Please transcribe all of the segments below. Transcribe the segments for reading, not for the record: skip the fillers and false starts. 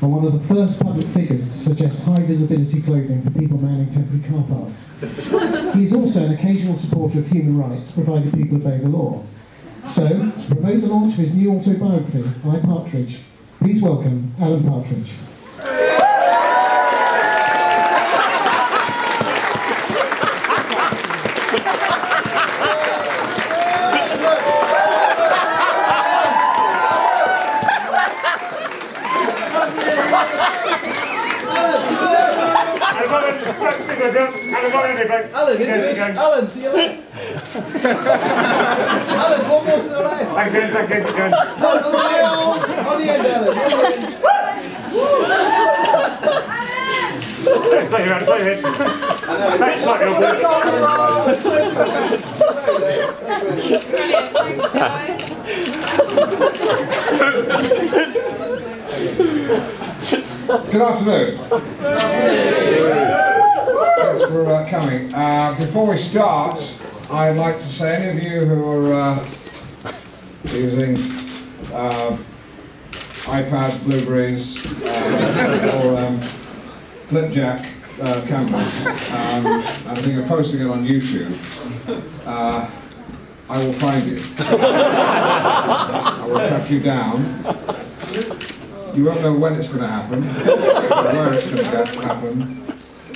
and one of the first public figures to suggest high visibility clothing for people manning temporary car parks. He is also an occasional supporter of human rights, provided people obey the law. So, to promote the launch of his new autobiography, I, Partridge, please welcome Alan Partridge. Alan, to your left. Alan, one more to the left. Again. On the end, Alan. It's like your head. Thanks, like your Good afternoon. Thanks for coming. Before we start, I'd like to say any of you who are using iPads, Blueberries, or Flipjack cameras, and I think you're posting it on YouTube, I will find you. I will track you down. You won't know when it's going to happen, or where it's going to happen,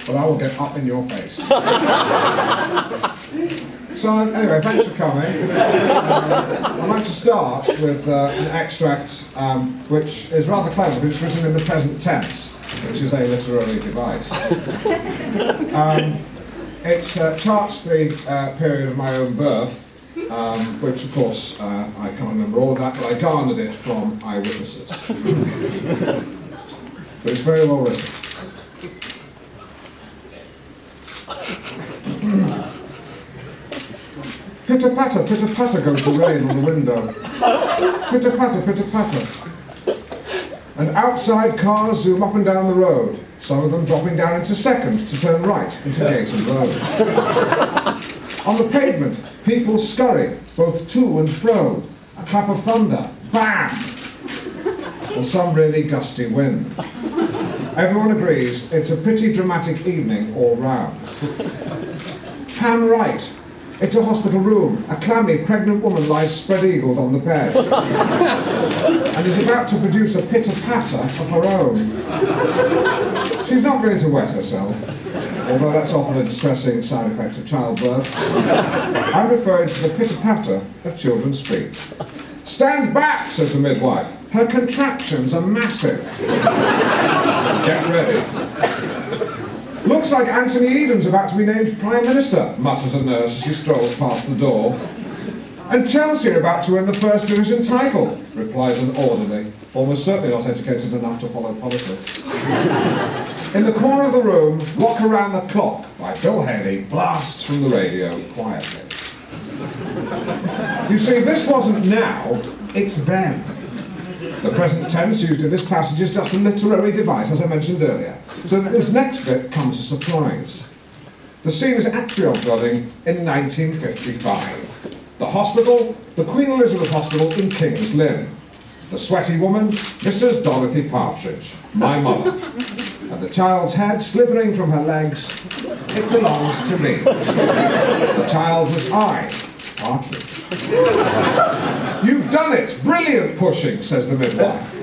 but I will get up in your face. So anyway, thanks for coming. I'd like to start with an extract which is rather clever, but it's written in the present tense, which is a literary device. It charts the period of my own birth, which of course I can't remember all of that, but I garnered it from eyewitnesses. But it's very well written. Pitter-patter, pitter-patter goes the rain on the window. Pitter-patter, pitter-patter. And outside cars zoom up and down the road, some of them dropping down into seconds to turn right into Gayton Road. On the pavement, people scurried, both to and fro. A clap of thunder, bam! Or some really gusty wind. Everyone agrees it's a pretty dramatic evening all round. Pan right. It's a hospital room. A clammy, pregnant woman lies spread-eagled on the bed and is about to produce a pitter-patter of her own. She's not going to wet herself, although that's often a distressing side effect of childbirth. I'm referring to the pitter-patter of children's feet. Stand back, says the midwife. Her contractions are massive. Get ready. Looks like Anthony Eden's about to be named Prime Minister, mutters a nurse as she strolls past the door. And Chelsea are about to win the First Division title, replies an orderly, almost certainly not educated enough to follow politics. In the corner of the room, Rock Around the Clock by Bill Haley blasts from the radio quietly. You see, this wasn't now, it's then. The present tense used in this passage is just a literary device, as I mentioned earlier. So this next bit comes as a surprise. The scene is at Triumph Building in 1955. The hospital, the Queen Elizabeth Hospital in King's Lynn. The sweaty woman, Mrs. Dorothy Partridge, my mother. And the child's head slithering from her legs, it belongs to me. The child was I, Partridge. You've done it! Brilliant pushing, says the midwife.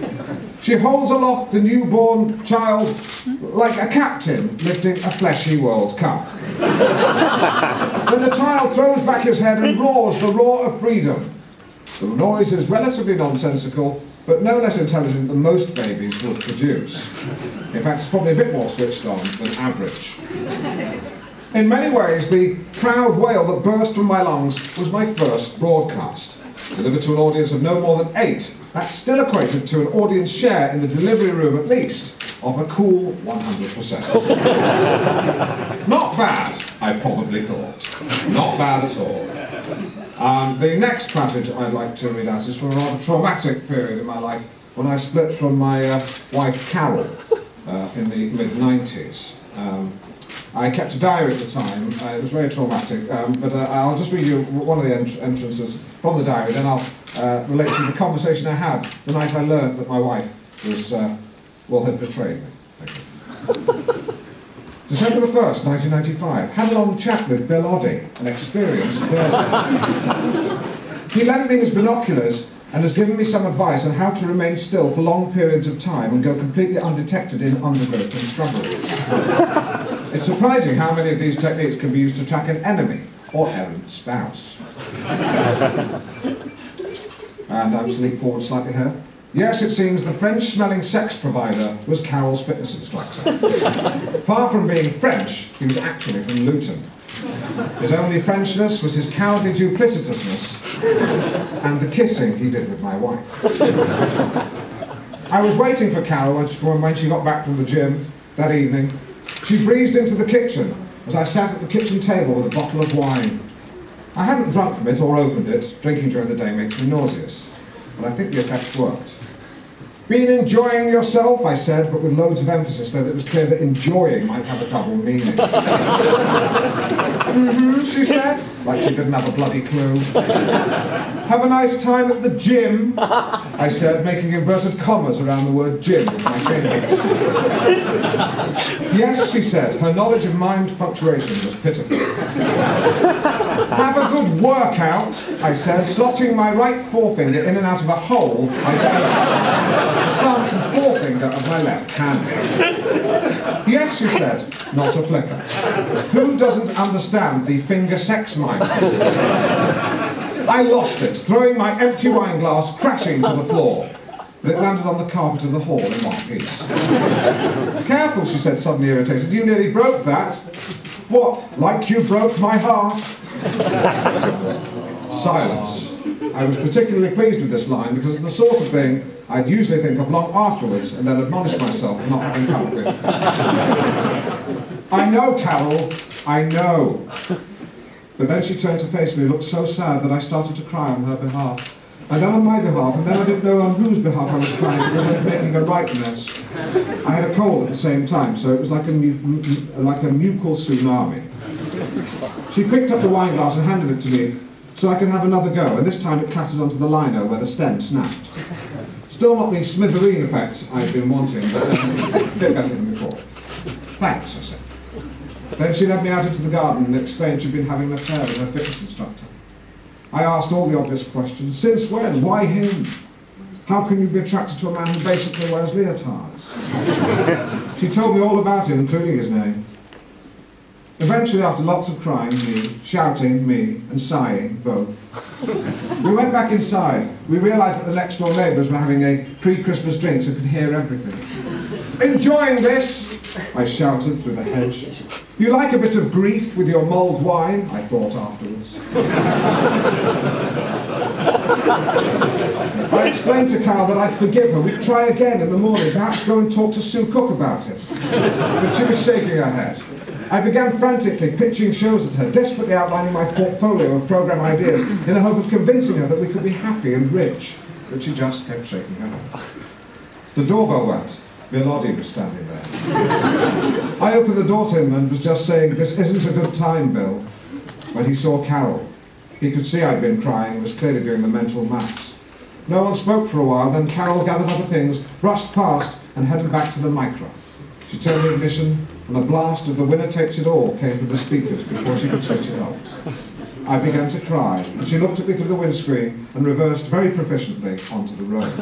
She holds aloft the newborn child like a captain lifting a fleshy World Cup. Then the child throws back his head and roars the roar of freedom. The noise is relatively nonsensical, but no less intelligent than most babies would produce. In fact, it's probably a bit more switched on than average. In many ways, the proud wail that burst from my lungs was my first broadcast. Delivered to an audience of no more than 8, that's still equated to an audience share in the delivery room at least of a cool 100%. Not bad, I probably thought. Not bad at all. The next passage I'd like to read out is from a rather traumatic period in my life when I split from my wife Carol in the mid-90s. I kept a diary at the time. It was very traumatic, but I'll just read you one of the entrances from the diary, then I'll relate to the conversation I had the night I learned that my wife was well, had betrayed me. December the 1st, 1995. Had a long chat with Bill Oddie, an experienced birder. He lent me his binoculars and has given me some advice on how to remain still for long periods of time and go completely undetected in undergrowth and shrubbery. It's surprising how many of these techniques can be used to track an enemy or errant spouse. And I'm to leap forward slightly here. Yes, it seems the French-smelling sex provider was Carol's fitness instructor. Far from being French, he was actually from Luton. His only Frenchness was his cowardly duplicitousness and the kissing he did with my wife. I was waiting for Carol when she got back from the gym that evening. She breezed into the kitchen as I sat at the kitchen table with a bottle of wine. I hadn't drunk from it or opened it. Drinking during the day makes me nauseous. But I think the effect worked. Been enjoying yourself, I said, but with loads of emphasis, so that it was clear that enjoying might have a double meaning. She said, like she didn't have a bloody clue. Have a nice time at the gym, I said, making inverted commas around the word gym with my fingers. Yes, she said, her knowledge of mimed punctuation was pitiful. Have a good workout, I said, slotting my right forefinger in and out of a hole I the thumb and forefinger of my left hand. Yes, she said, not a flicker. Who doesn't understand the finger sex mime? I lost it, throwing my empty wine glass crashing to the floor. But it landed on the carpet of the hall in one piece. Careful, she said, suddenly irritated. You nearly broke that. What, like you broke my heart? Silence. I was particularly pleased with this line because it's the sort of thing I'd usually think of long afterwards and then admonish myself for not having come up with. I know, Carol, I know. But then she turned to face me and looked so sad that I started to cry on her behalf. And then on my behalf, and then I didn't know on whose behalf I was crying because I was making a right mess. I had a cold at the same time, so it was like a mucal tsunami. She picked up the wine glass and handed it to me so I could have another go, and this time it clattered onto the lino where the stem snapped. Still not the smithereen effect I'd been wanting, but a bit better than before. Thanks, I said. Then she led me out into the garden and explained she'd been having an affair with her fitness instructor. I asked all the obvious questions. Since when? Why him? How can you be attracted to a man who basically wears leotards? She told me all about him, including his name. Eventually, after lots of crying, me, shouting, me, and sighing, both, we went back inside. We realised that the next door neighbours were having a pre-Christmas drink so could hear everything. Enjoying this? I shouted through the hedge. You like a bit of grief with your mulled wine? I thought afterwards. I explained to Carol that I'd forgive her. We'd try again in the morning, perhaps go and talk to Sue Cook about it. But she was shaking her head. I began frantically pitching shows at her, desperately outlining my portfolio of programme ideas in the hope of convincing her that we could be happy and rich. But she just kept shaking her head. The doorbell went. Bill Oddie was standing there. I opened the door to him and was just saying, "This isn't a good time, Bill," when he saw Carol. He could see I'd been crying and was clearly doing the mental maths. No one spoke for a while, then Carol gathered other things, brushed past and headed back to the micro. She turned the ignition and a blast of The Winner Takes It All came from the speakers before she could switch it off. I began to cry, and she looked at me through the windscreen and reversed very proficiently onto the road.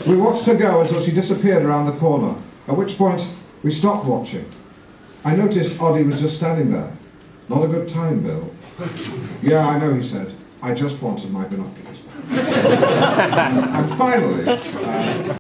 We watched her go until she disappeared around the corner, at which point we stopped watching. I noticed Oddie was just standing there. Not a good time, Bill. Yeah, I know, he said. I just wanted my binoculars. And finally,